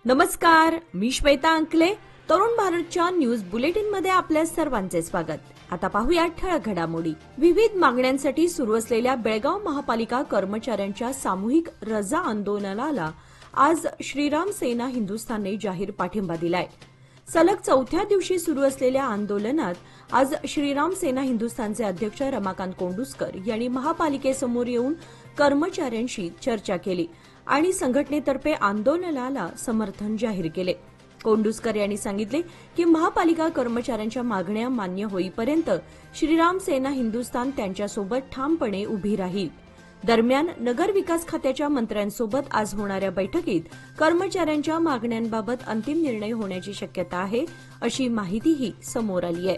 नमस्कार, मी श्वेता अंकले. तरुण भारतच्या न्यूज बुलेटिनमध्ये आपल्या सर्वांचे स्वागत. आता पाहूया ठळक घडामोडी. विविध मागण्यांसाठी सुरू असलेल्या बेळगाव महापालिका कर्मचाऱ्यांच्या सामूहिक रजा आंदोलनाला आज श्रीराम सेना हिंदुस्थानने जाहीर पाठिंबा दिलाय. सलग चौथ्या दिवशी सुरू असलेल्या आंदोलनात आज श्रीराम सेना हिंदुस्थानचे अध्यक्ष रमाकांत कोंडुस्कर यांनी महापालिकेसमोर येऊन कर्मचाऱ्यांशी चर्चा केली आणि संघटनेतर्फे आंदोलनाला समर्थन जाहीर केले. कोंडुस्कर यांनी सांगितले की महापालिका कर्मचाऱ्यांच्या मागण्या मान्य होईपर्यंत श्रीराम सेना हिंदुस्थान त्यांच्यासोबत ठामपणे उभी राहील. दरम्यान नगर विकास खात्याच्या मंत्र्यांसोबत आज होणाऱ्या बैठकीत कर्मचाऱ्यांच्या मागण्यांबाबत अंतिम निर्णय होण्याची शक्यता आहे, अशी माहितीही समोर आली आहे.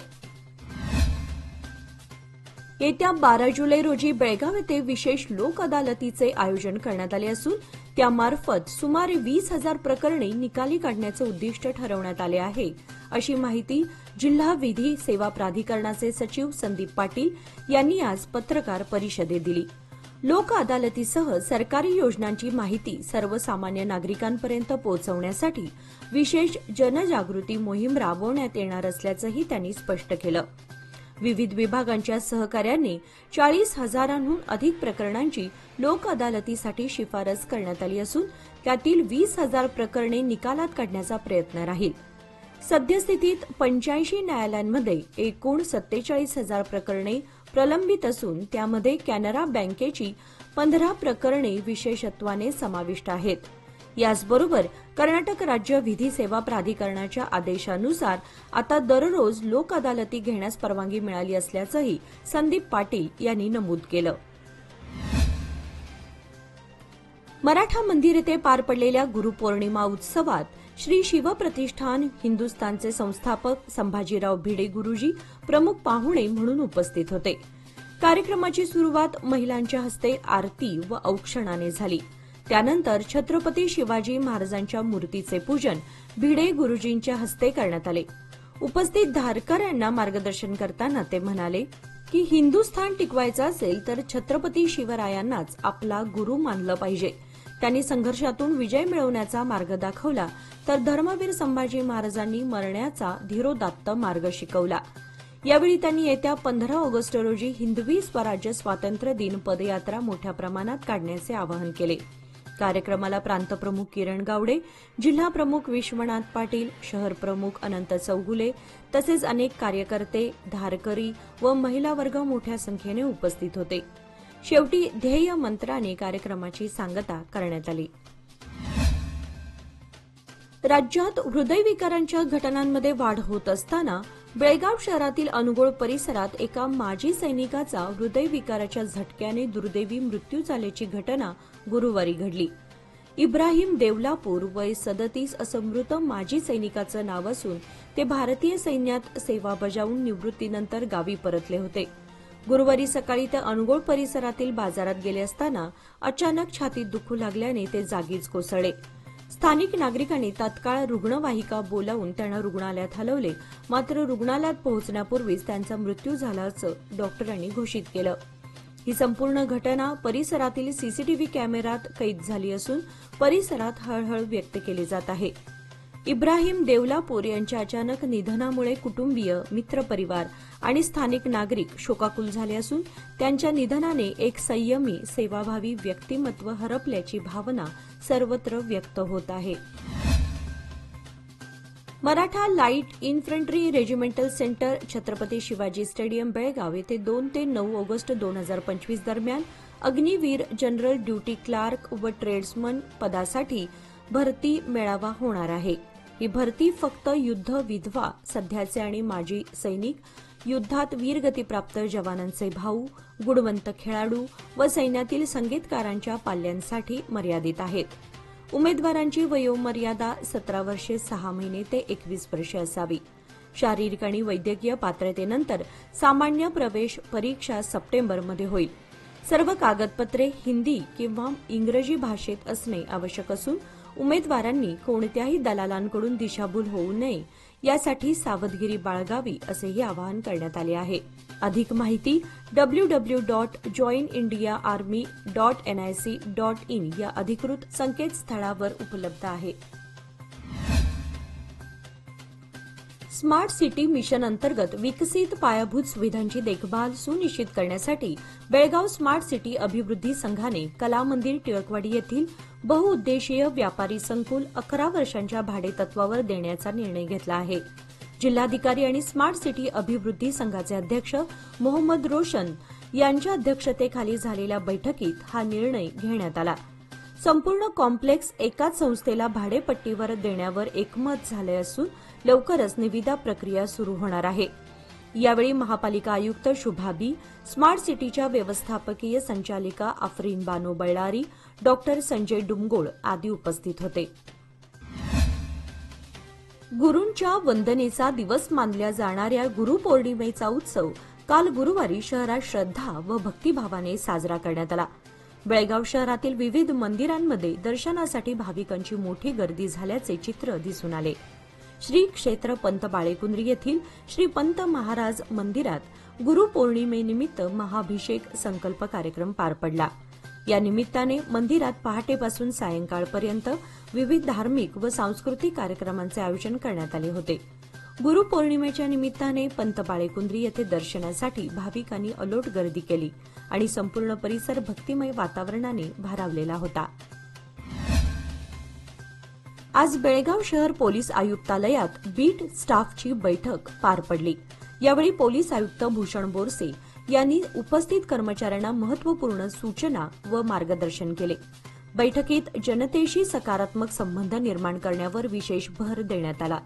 येत्या 12 जुलै रोजी बेळगाव येथे विशेष लोक अदालतीचे आयोजन करण्यात आले असून त्यामार्फत सुमारे 20,000 प्रकरणे निकाली काढण्याचे उद्दिष्ट ठरवण्यात आले आहे, अशी माहिती जिल्हा विधी सेवा प्राधिकरणाचे सचिव संदीप पाटील यांनी आज पत्रकार परिषदेत दिली. लोक अदालतीसह सरकारी योजनांची माहिती सर्वसामान्य नागरिकांपर्यंत पोहोचवण्यासाठी विशेष जनजागृती मोहीम राबवण्यात येणार असल्याचंही त्यांनी स्पष्ट केलं. विविध विभागांच्या सहकार्याने 40,000हून अधिक प्रकरणांची लोक अदालतीसाठी शिफारस करण्यात आली असून त्यातील 20,000 प्रकरणे निकालात काढण्याचा प्रयत्न राहील. सद्यस्थितीत 85 न्यायालयांमध्ये एकूण 47,000 प्रकरणे प्रलंबित असून त्यामध्ये कॅनरा बँकेची 15 प्रकरणे विशेषत्वाने समाविष्ट आहेत. याचबरोबर कर्नाटक राज्य विधी सेवा प्राधिकरणाच्या आदेशानुसार आता दररोज लोक अदालती घेण्यास परवानगी मिळाली असल्याचंही संदीप पाटील यांनी नमूद केलं. मराठा मंदिर येथे पार पडलेल्या गुरुपौर्णिमा उत्सवात श्री शिवप्रतिष्ठान हिंदुस्थानचे संस्थापक संभाजीराव भिडे गुरुजी प्रमुख पाहुणे म्हणून उपस्थित होते. कार्यक्रमाची सुरुवात महिलांच्या हस्ते आरती व औक्षणाने झाली. त्यानंतर छत्रपती शिवाजी महाराजांच्या मूर्तीचे पूजन भिडे गुरुजींच्या हस्ते करण्यात आले. उपस्थित धारकऱ्यांना मार्गदर्शन करताना ते म्हणाले की हिंदुस्थान टिकवायचं असेल तर छत्रपती शिवरायांनाच आपला गुरु मानलं पाहिजे. त्यांनी संघर्षातून विजय मिळवण्याचा मार्ग दाखवला तर धर्मवीर संभाजी महाराजांनी मरण्याचा धीरोदात्त मार्ग शिकवला. यावेळी त्यांनी येत्या 15 ऑगस्ट रोजी हिंदवी स्वराज्य स्वातंत्र्य दिन पदयात्रा मोठ्या प्रमाणात काढण्याचे आवाहन केले. कार्यक्रमाला प्रांतप्रमुख किरण गावडे, जिल्हा प्रमुख विश्वनाथ पाटील, शहर प्रमुख अनंत चौगुले तसेच अनेक कार्यकर्ते, धारकरी व महिला वर्ग मोठ्या संख्येने उपस्थित होते. शेवटी ध्येय मंत्राने कार्यक्रमाची सांगता करण्यात आली. राज्यात हृदयविकारांच्या घटनांमध्ये वाढ होत असताना बेळगाव शहरातील अनुगोळ परिसरात एका माजी सैनिकाचा हृदयविकाराच्या झटक्याने दुर्दैवी मृत्यू झाल्याची घटना गुरुवारी घडली. इब्राहिम देवलापूर वय 37 असं मृत माजी सैनिकाचं नाव असून ते भारतीय सैन्यात सेवा बजावून निवृत्तीनंतर गावी परतले होते. गुरुवारी सकाळी ते अनुगोळ परिसरातील बाजारात गेले असताना अचानक छातीत दुखू लागल्याने ते जागीच कोसळले. स्थानिक नागरिकांनी तात्काळ रुग्णवाहिका बोलावून त्यांना रुग्णालयात हलवले, मात्र रुग्णालयात पोहोचण्यापूर्वीच त्यांचा मृत्यू झाल्याचं डॉक्टरांनी घोषित केलं. ही संपूर्ण घटना परिसरातील सीसीटीव्ही कॅमेऱ्यात कैद झाली असून परिसरात हळहळ व्यक्त केली जात आहे. इब्राहिम देवलापूर यांच्या अचानक निधनामुळे कुटुंबीय, मित्रपरिवार आणि स्थानिक नागरिक शोकाकुल झाले असून त्यांच्या निधनाने एक संयमी, सेवाभावी व्यक्तिमत्व हरपल्याची भावना सर्वत्र व्यक्त होत आहे. Maratha light infantry regimental centre Chhatrapati Shivaji stadium Belgaum येथे 2 ते 9 ऑगस्ट 2025 दरम्यान अग्निवीर, जनरल ड्युटी क्लार्क व ट्रेड्समन पदासाठी भरती मेळावा होणार आहे. ही भरती फक्त युद्ध विधवा, सध्याचे आणि माजी सैनिक, युद्धात वीरगतीप्राप्त जवानांचे भाऊ, गुणवंत खेळाडू व सैन्यातील संगीतकारांच्या पाल्यांसाठी मर्यादित आहेत. उमेदवारांची वयोमर्यादा 17 वर्षे 6 महिने ते 21 वर्षे असावी. शारीरिक आणि वैद्यकीय पात्रतेनंतर सामान्य प्रवेश परीक्षा सप्टेंबरमध्ये होईल. सर्व कागदपत्रे हिंदी किंवा इंग्रजी भाषेत असणे आवश्यक असून उमेदवारांनी कोणत्याही दलालांकडून दिशाभूल होऊ नये यासाठी सावधगिरी बाळगावी असेही आवाहन करण्यात आले आहे. अधिक माहिती www.joinindiaarmy.nic.in या अधिकृत संकेतस्थळावर उपलब्ध आहे. स्मार्ट सिटी मिशन अंतर्गत विकसित पायाभूत सुविधांची देखभाल सुनिश्चित करण्यासाठी बेळगाव स्मार्ट सिटी अभिवृद्धी संघाने कला मंदिर टिळकवाडी येथील बहुउद्देशीय व्यापारी संकुल 11 वर्षांच्या भाडेतत्वावर देण्याचा निर्णय घेतला आहे. जिल्हाधिकारी आणि स्मार्ट सिटी अभिवृद्धी संघाचे अध्यक्ष मोहम्मद रोशन यांच्या अध्यक्षतेखाली झालेल्या बैठकीत हा निर्णय घेण्यात आला. संपूर्ण कॉम्प्लेक्स एकाच संस्थेला भाडेपट्टीवर देण्यावर एकमत झाले असून लवकरच निविदा प्रक्रिया सुरू होणार आहे. यावेळी महापालिका आयुक्त शुभा बी, स्मार्ट सिटीच्या व्यवस्थापकीय संचालिका आफरीन बानो बळ्ळारी, डॉ. संजय डुमगोळ आदी उपस्थित होते. गुरूंच्या वंदनेचा दिवस मानल्या जाणाऱ्या गुरुपौर्णिमेचा उत्सव काल गुरुवारी शहरात श्रद्धा व भक्तिभावाने साजरा करण्यात आला. बेळगाव शहरातील विविध मंदिरांमध्ये दर्शनासाठी भाविकांची मोठी गर्दी झाल्याचे चित्र दिसून आले. श्री क्षेत्र पंत बाळेकुंद्री येथील श्री पंत महाराज मंदिरात गुरुपौर्णिमेनिमित्त महाभिषेक संकल्प कार्यक्रम पार पडला. या निमित्ताने मंदिरात पहाटेपासून सायंकाळपर्यंत विविध धार्मिक व सांस्कृतिक कार्यक्रमांचे आयोजन करण्यात आले होते. गुरुपौर्णिमेच्या निमित्ताने पंत बाळेकुंद्री येथे दर्शनासाठी भाविकांनी अलोट गर्दी केली आणि संपूर्ण परिसर भक्तिमय वातावरणाने भारावलेला होता. आज बेळगाव शहर पोलीस आयुक्तालयात बीट स्टाफची बैठक पार पडली. यावेळी पोलीस आयुक्त भूषण बोरसे यांनी उपस्थित कर्मचाऱ्यांना महत्वपूर्ण सूचना व मार्गदर्शन केले. बैठकीत जनतेशी सकारात्मक संबंध निर्माण करण्यावर विशेष भर देण्यात आला.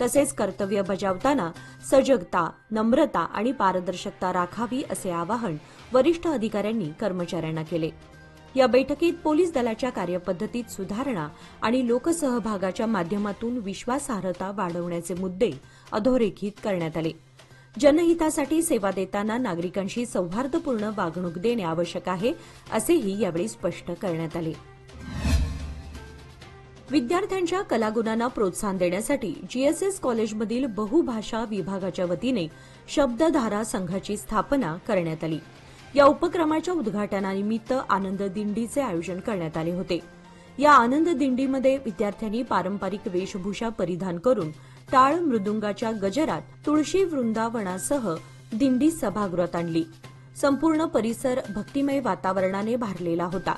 तसेच कर्तव्य बजावताना सजगता, नम्रता आणि पारदर्शकता राखावी असे आवाहन वरिष्ठ अधिकाऱ्यांनी कर्मचाऱ्यांना केले. या बैठकीत पोलीस दलाच्या कार्यपद्धतीत सुधारणा आणि लोकसहभागाच्या माध्यमातून विश्वासार्हता वाढवण्याचे मुद्दे अधोरेखित करण्यात आले. जनहितासाठी सेवा देताना नागरिकांशी सौहार्दपूर्ण वागणूक देणे आवश्यक आहे असेही यावेळी स्पष्ट करण्यात आले. विद्यार्थ्यांच्या कलागुणांना प्रोत्साहन देण्यासाठी जीएसएस कॉलेजमधील बहुभाषा विभागाच्या वतीने शब्दधारा संघाची स्थापना करण्यात आली. या उपक्रमाच्या उद्घाटनानिमित्त आनंद दिंडीचे आयोजन करण्यात आले होते. या आनंद दिंडीमध्ये विद्यार्थ्यांनी पारंपरिक वेशभूषा परिधान करून टाळ मृदुंगाच्या गजरात तुळशी वृंदावनासह दिंडी सभागृहात आणली. संपूर्ण परिसर भक्तिमय वातावरणाने भारलेला होता.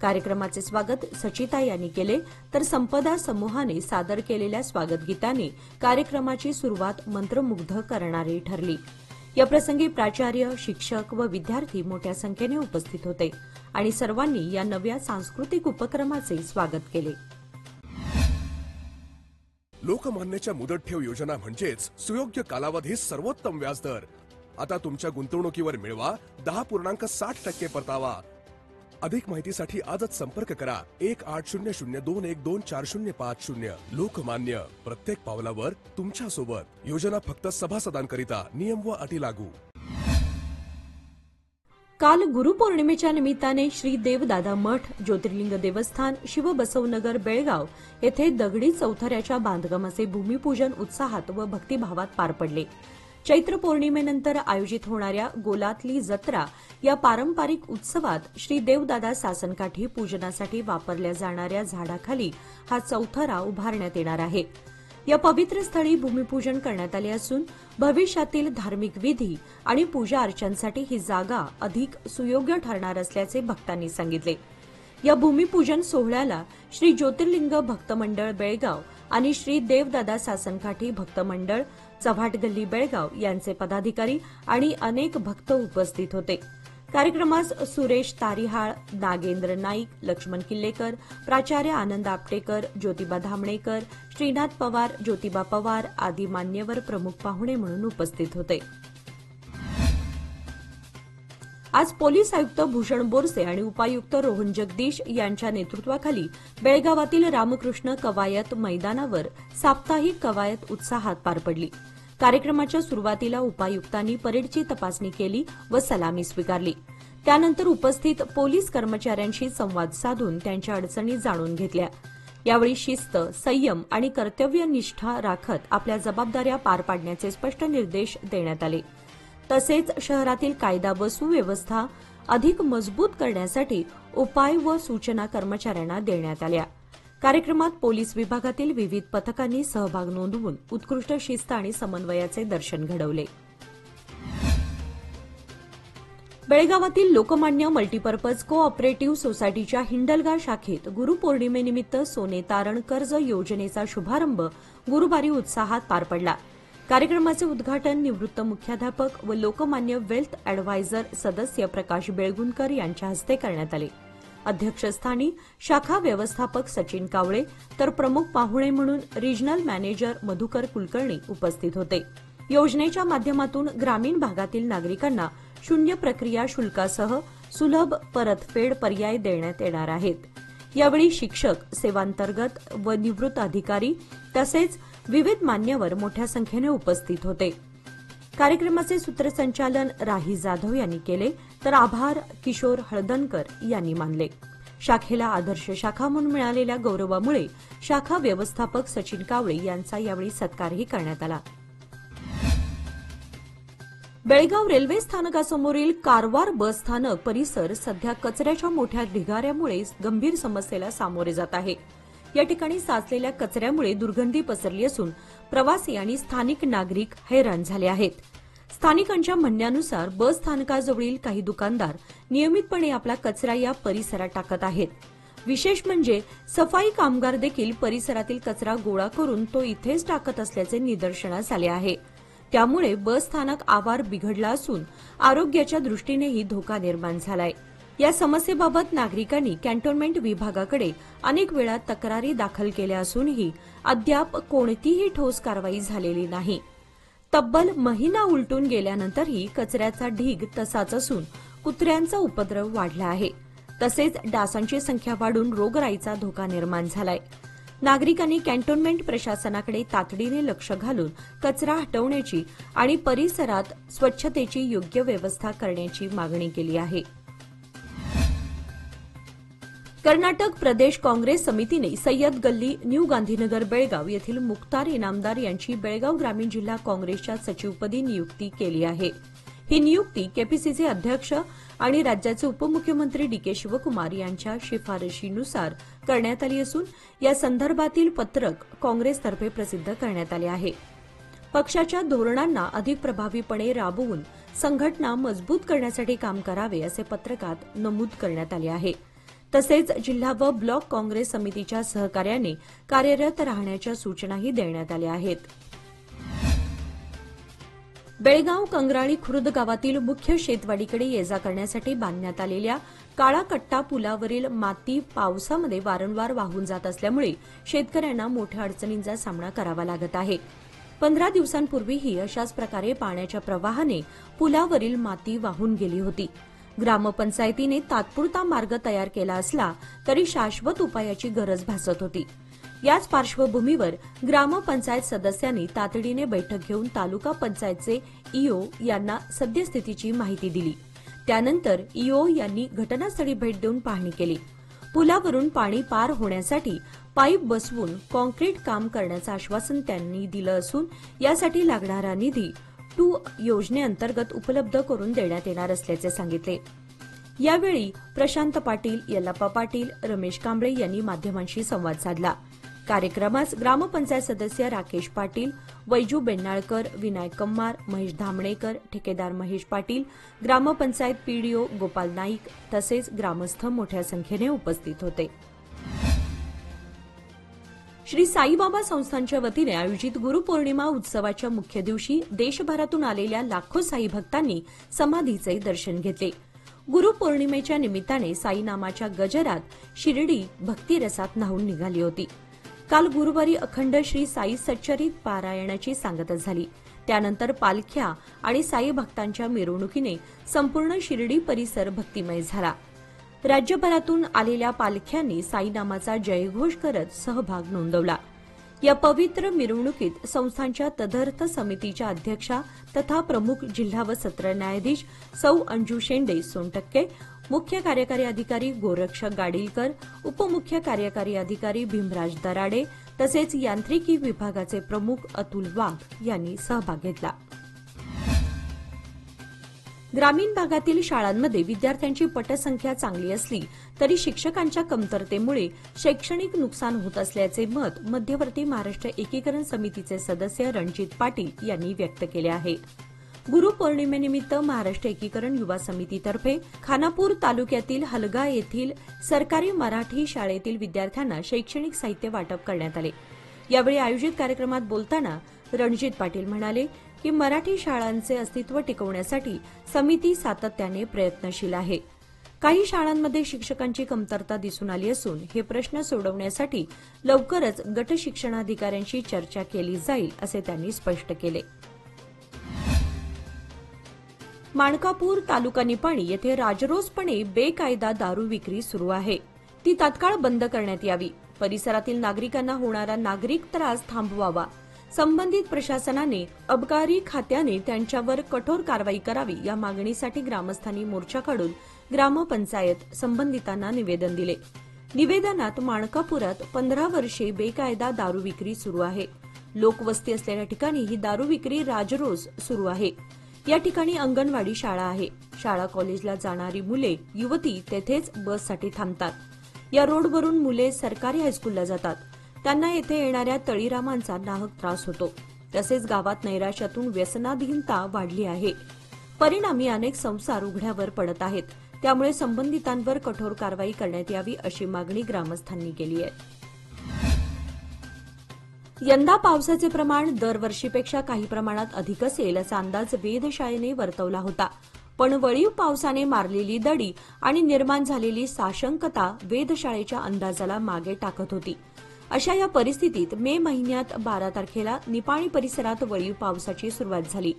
कार्यक्रमाचे स्वागत सचिता यांनी केले तर संपदा समूहाने सादर केलेल्या स्वागत गीताने कार्यक्रमाची सुरुवात मंत्रमुग्ध करणारी ठरली. याप्रसंगी प्राचार्य, शिक्षक व विद्यार्थी मोठ्या संख्येने उपस्थित होते आणि सर्वांनी या नव्या सांस्कृतिक उपक्रमाचे स्वागत केले. लोकमान्यच्या मुदत ठेव योजना म्हणजेच सुयोग्य कालावधीत सर्वोत्तम व्याजदर. आता तुमच्या गुंतवणुकीवर मिळवा 10.60% परतावा. अधिक माहितीसाठी आजच संपर्क करा 1800212405. लोकमान्य, प्रत्येक पावलावर तुमच्या सोबत. योजना फक्त सभासदांकरिता. नियम व अटी लागू. काल गुरुपौर्णिमेच्या निमित्ताने श्री देवदादा मठ, ज्योतिर्लिंग देवस्थान, शिवबसवनगर बेळगाव येथे दगडी चौथऱ्याच्या बांधकामाचे भूमिपूजन उत्साहात व भक्तिभावात पार पडले. चैत्र पौर्णिमेनंतर आयोजित होणाऱ्या गोलातली जत्रा या पारंपरिक उत्सवात श्री देवदादा सासनकाठी पूजनासाठी वापरल्या जाणाऱ्या झाडाखाली हा चौथरा उभारण्यात येणार आहे. या पवित्र स्थळी भूमिपूजन करण्यात आले असून भविष्यातील धार्मिक विधी आणि पूजा अर्चांसाठी ही जागा अधिक सुयोग्य ठरणार असल्याचे भक्तांनी सांगितले. या भूमिपूजन सोहळ्याला श्री ज्योतिर्लिंग भक्त मंडळ बेळगाव आणि श्री देवदादा सासनकाठी भक्त मंडळ चव्हाट गल्ली बेळगाव यांचे पदाधिकारी आणि अनेक भक्त उपस्थित होते. कार्यक्रमास सुरेश तारिहाळ, नागेंद्र नाईक, लक्ष्मण किल्लेकर, प्राचार्य आनंद आपटेकर, ज्योतिबा धामणेकर, श्रीनाथ पवार, ज्योतिबा पवार आदी मान्यवर प्रमुख पाहुणे म्हणून उपस्थित होते. आज पोलीस आयुक्त भूषण बोरसे आणि उपायुक्त रोहन जगदीश यांच्या नेतृत्वाखाली बेळगावातील रामकृष्ण कवायत मैदानावर साप्ताहिक कवायत उत्साहात पार पडली. कार्यक्रमाच्या सुरुवातीला उपायुक्तांनी परेडची तपासणी केली व सलामी स्वीकारली. त्यानंतर उपस्थित पोलीस कर्मचाऱ्यांशी संवाद साधून त्यांच्या अडचणी जाणून घेतल्या. यावेळी शिस्त, संयम आणि कर्तव्यनिष्ठा राखत आपल्या जबाबदाऱ्या पार पाडण्याचे स्पष्ट निर्देश देण्यात आले. तसेच शहरातील कायदा व सुव्यवस्था अधिक मजबूत करण्यासाठी उपाय व सूचना कर्मचाऱ्यांना देण्यात आल्या. कार्यक्रमात पोलीस विभागातील विविध पथकांनी सहभाग नोंदवून उत्कृष्ट शिस्त आणि समन्वयाचे दर्शन घडवले. बेळगावातील लोकमान्य मल्टीपर्पज कोऑपरेटिव्ह सोसायटीच्या हिंडलगा शाखेत गुरुपौर्णिमेनिमित्त सोने तारण कर्ज योजनेचा शुभारंभ गुरुवारी उत्साहात पार पडला. कार्यक्रमाचे उद्घाटन निवृत्त मुख्याध्यापक व लोकमान्य वेल्थ अॅडव्हायझर सदस्य प्रकाश बेळगुणकर यांच्या हस्ते करण्यात आले. अध्यक्षस्थानी शाखा व्यवस्थापक सचिन कावळे तर प्रमुख पाहुणे म्हणून रिजनल मॅनेजर मधुकर कुलकर्णी उपस्थित होते. योजनेच्या माध्यमातून ग्रामीण भागातील नागरिकांना शून्य प्रक्रिया शुल्कासह सुलभ परतफेड पर्याय देण्यात येणार आहेत. यावेळी शिक्षक, सेवांतर्गत व निवृत्त अधिकारी तसेच विविध मान्यवर मोठ्या संख्येने उपस्थित होते. कार्यक्रमाचे सूत्रसंचालन राही जाधव यांनी केले तर आभार किशोर हळदणकर यांनी मानले. शाखेला आदर्श शाखा म्हणून मिळालेल्या गौरवामुळे शाखा व्यवस्थापक सचिन कावळे यांचा यावेळी सत्कारही करण्यात आला. बेळगाव रेल्वे स्थानकासमोरील कारवार बस स्थानक परिसर सध्या कचऱ्याच्या मोठ्या ढिगाऱ्यामुळे गंभीर समस्येला सामोरे जात आहे. या ठिकाणी साचलेल्या कचऱ्यामुळे दुर्गंधी पसरली असून प्रवासी आणि स्थानिक नागरिक हैराण झाले आहेत. स्थानिकांच्या म्हणण्यानुसार बस स्थानकाजवळील काही दुकानदार नियमितपणे आपला कचरा या परिसरात टाकत आहेत. विशेष म्हणजे सफाई कामगार देखील परिसरातील कचरा गोळा करून तो इथेच टाकत असल्याचे निदर्शनास आले आहे. त्यामुळे बस स्थानक आवार बिघडला असून आरोग्याच्या दृष्टीनेही धोका निर्माण झालाय. या समस्येबाबत नागरिकांनी कॅन्टोन्मेंट विभागाकडे अनेक वेळा तक्रारी दाखल केल्या असूनही अद्याप कोणतीही ठोस कारवाई झालेली नाही. तब्बल महिना उलटून गेल्यानंतरही कचऱ्याचा ढीग तसाच असून कुत्र्यांचा उपद्रव वाढला आहे. तसेच डासांची संख्या वाढून रोगराईचा धोका निर्माण झालाय. नागरिकांनी कॅन्टोन्मेंट प्रशासनाकडे तातडीने लक्ष घालून कचरा हटवण्याची आणि परिसरात स्वच्छतेची योग्य व्यवस्था करण्याची मागणी केली आहे. कर्नाटक प्रदेश काँग्रेस समितीने सय्यद गल्ली न्यू गांधीनगर बेळगाव येथील मुख्तार इनामदार यांची बेळगाव ग्रामीण जिल्हा काँग्रेसच्या सचिवपदी नियुक्ती केली आहे. ही नियुक्ती केपीसीसी अध्यक्ष आणि राज्याचे उपमुख्यमंत्री डीके शिवकुमार यांच्या शिफारशीनुसार करण्यात आली असून या संदर्भातील पत्रक काँग्रेसतर्फे प्रसिद्ध करण्यात आले आहे. पक्षाच्या धोरणांना अधिक प्रभावीपणे राबवून संघटना मजबूत करण्यासाठी काम करावे असे पत्रकात नमूद करण्यात आले आहे. तसेच जिल्हा व ब्लॉक काँग्रेस समितीच्या सहकार्याने कार्यरत राहण्याच्या सूचनाही देण्यात आल्या आहेत. बेळगाव कंगराळी खुर्द गावातील मुख्य शेतवाडीकडे ये जा करण्यासाठी बांधण्यात आलेल्या काळा कट्टा पुलावरील माती पावसामध्ये वारंवार वाहून जात असल्यामुळे शेतकऱ्यांना मोठ्या अडचणींचा सामना करावा लागत आहे. 15 दिवसांपूर्वीही अशाच प्रकारे पाण्याच्या प्रवाहाने पुलावरील माती वाहून गेली होती. ग्रामपंचायतीने तात्पुरता मार्ग तयार केला असला तरी शाश्वत उपायाची गरज भासत होती. याच पार्श्वभूमीवर ग्रामपंचायत सदस्यांनी तातडीने बैठक घेऊन तालुका पंचायतचे ईओ यांना सद्यस्थितीची माहिती दिली. त्यानंतर ईओ यांनी घटनास्थळी भेट देऊन पाहणी केली. पुलावरून पाणी पार होण्यासाठी पाईप बसवून कॉन्क्रीट काम करण्याचं आश्वासन त्यांनी दिलं असून यासाठी लागणारा निधी 2 योजनेअंतर्गत उपलब्ध करून देण्यात येणार असल्याचे सांगितले. यावेळी प्रशांत पाटील, यल्लाप्पा पाटील, रमेश कांबळे यांनी माध्यमांशी संवाद साधला. कार्यक्रमास ग्रामपंचायत सदस्य राकेश पाटील, वैजू बेन्नाळकर, विनायक कम्मार, महेश धामणेकर, ठेकेदार महेश पाटील, ग्रामपंचायत पीडीओ गोपाल नाईक तसेच ग्रामस्थ मोठ्या संख्येने उपस्थित होते. श्री साईबाबा संस्थानच्या वतीने आयोजित गुरुपौर्णिमा उत्सवाच्या मुख्य दिवशी देशभरातून आलेल्या लाखो साई भक्तांनी समाधीचे दर्शन घेतले. गुरुपौर्णिमेच्या निमित्ताने साई नामाच्या गजरात शिर्डी भक्तिरसात न्हाऊन निघाली होती. काल गुरुवारी अखंड श्री साई सच्चरित पारायणाची सांगता झाली. त्यानंतर पालख्या आणि साई भक्तांच्या मिरवणुकीने संपूर्ण शिर्डी परिसर भक्तिमय झाला. राज्यभरातून आलेल्या पालख्यांनी साईनामाचा जयघोष करत सहभाग नोंदवला. या पवित्र मिरवणुकीत संस्थानच्या तदर्थ समितीच्या अध्यक्षा तथा प्रमुख जिल्हा व सत्र न्यायाधीश सौ अंजू शेंडे सोनटक्के, मुख्य कार्यकारी अधिकारी गोरक्षक गाडीलकर, उपमुख्य कार्यकारी अधिकारी भीमराज दराडे तसेच यांत्रिकी विभागाचे प्रमुख अतुल वाघ यांनी सहभाग घेतला. ग्रामीण भागातील शाळांमध्ये विद्यार्थ्यांची पटसंख्या चांगली असली तरी शिक्षकांच्या कमतरतेमुळे शैक्षणिक नुकसान होत असल्याचे मत मध्यवर्ती महाराष्ट्र एकीकरण समितीचे सदस्य रणजित पाटील यांनी व्यक्त केले आहे. गुरुपौर्णिमेनिमित्त महाराष्ट्र एकीकरण युवा समितीतर्फे खानापूर तालुक्यातील हलगा येथील सरकारी मराठी शाळेतील विद्यार्थ्यांना शैक्षणिक साहित्य वाटप करण्यात आले. यावेळी आयोजित कार्यक्रमात बोलताना रणजित पाटील म्हणाले की मराठी शाळांचे अस्तित्व टिकवण्यासाठी समिती सातत्याने प्रयत्नशील आहे. काही शाळांमध्ये शिक्षकांची कमतरता दिसून आली असून हे प्रश्न सोडवण्यासाठी लवकरच गट शिक्षणाधिकाऱ्यांशी चर्चा केली जाईल असे त्यांनी स्पष्ट केले. माणकापूर तालुका निपाणी येथे राजरोसपणे बेकायदा दारू विक्री सुरू आहे. ती तात्काळ बंद करण्यात यावी. परिसरातील नागरिकांना होणारा नागरिक त्रास थांबवावा. संबंधित प्रशासनाने अबकारी खात्याने त्यांच्यावर कठोर कारवाई करावी या मागणीसाठी ग्रामस्थांनी मोर्चा काढून ग्रामपंचायत संबंधितांना निवेदन दिले. निवेदनात माणकापुरात 15 वर्षे बेकायदा दारू विक्री सुरू आहे. लोकवस्ती असलेल्या ठिकाणी ही दारू विक्री राजरोस सुरू आहे. या ठिकाणी अंगणवाडी शाळा आहे. शाळा कॉलेजला जाणारी मुले युवती तेथेच बससाठी थांबतात. या रोडवरून मुले सरकारी हायस्कूलला जातात. त्यांना येथे येणाऱ्या तळीरामांचा नाहक त्रास होतो. तसेच गावात नैराश्यातून व्यसनाधीनता वाढली आहे. परिणामी अनेक संसार उघड्यावर पडत आहेत. त्यामुळे संबंधितांवर कठोर कारवाई करण्यात यावी अशी मागणी ग्रामस्थांनी केली आहे. यंदा पावसाचे प्रमाण दरवर्षीपेक्षा काही प्रमाणात अधिक असेल असा अंदाज वेधशाळेने वर्तवला होता. पण वळीव पावसाने मारलेली दडी आणि निर्माण झालेली साशंकता वेधशाळेच्या अंदाजाला मागे टाकत होती. अशा या परिस्थितीत मे महिन्यात 12 तारखेला निपाणी परिसरात वळीव पावसाची सुरुवात झाली.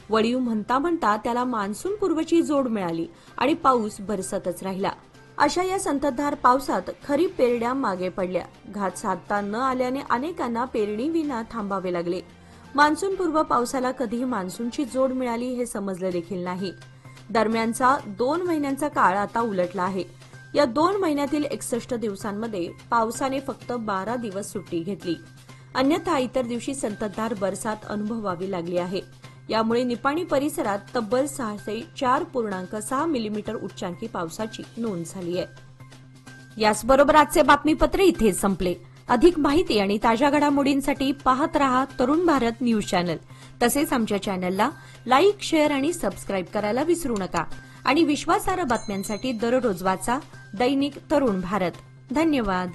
वळीव म्हणता म्हणता त्याला मान्सूनपूर्वची जोड मिळाली आणि पाऊस बरसतच राहिला. अशा या संततधार पावसात खरीप पेरण्या मागे पडल्या. घात साधता न आल्याने अनेकांना पेरणीविना थांबावे लागले. मान्सूनपूर्व पावसाला कधी मान्सूनची जोड मिळाली हे समजले देखील नाही. दरम्यानचा 2 महिन्यांचा काळ आता उलटला आहे. या 2 महिन्यातील 61 दिवसांमध्ये पावसाने फक्त 12 दिवस सुट्टी घेतली. अन्यथा इतर दिवशी संततधार बरसात अनुभवावी लागली आहे. यामुळे निपाणी परिसरात तब्बल 4.6 मिलीमीटर उच्चांकी पावसाची नोंद झाली आहे. याचबरोबर आजचे बातमीपत्र इथे संपले. अधिक माहिती आणि ताज्या घडामोडींसाठी पाहत रहा तरुण भारत न्यूज चॅनल. तसेच आमच्या चॅनलला लाईक, शेअर आणि सबस्क्राईब करायला विसरू नका. आणि विश्वासार्ह बातम्यांसाठी दररोज वाचा दैनिक तरुण भारत. धन्यवाद.